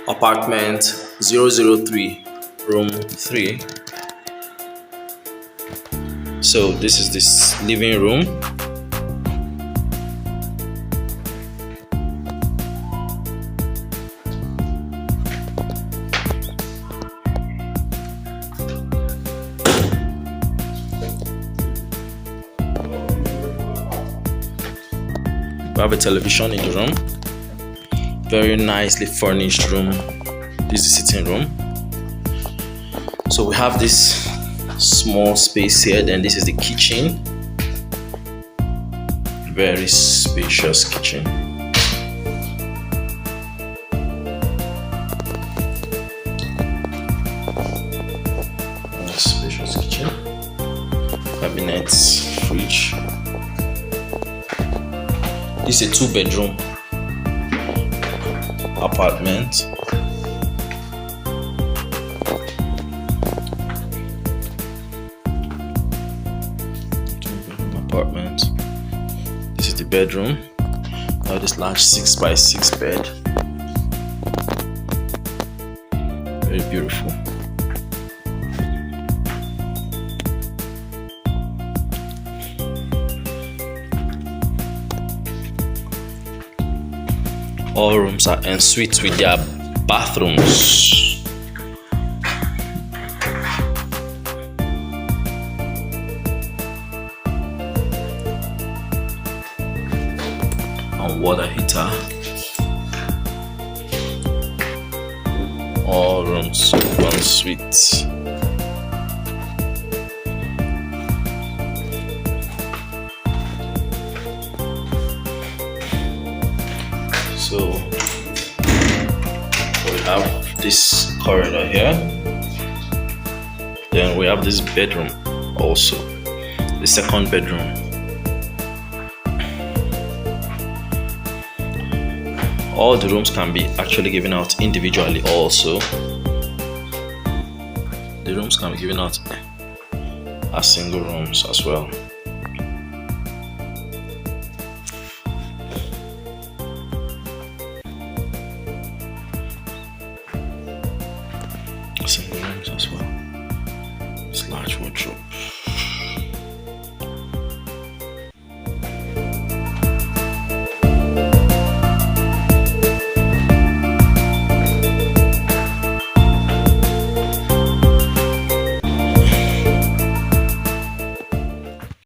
Apartment 003, room 3. So this is this living room. We have a television in the room. Very nicely furnished room. This is the sitting room. So we have this small space here. Then this is the kitchen. Very spacious kitchen. Spacious kitchen. Cabinets, fridge. This is a 2-bedroom apartment. This is the bedroom. Now this large 6x6 bed. Very beautiful. All rooms are en suite with their bathrooms. And water heater. All rooms en suite. So we have this corridor here. Then we have this bedroom also, the second bedroom. All the rooms can be actually given out individually also. The rooms can be given out as single rooms as well. Single rooms as well. This large wardrobe.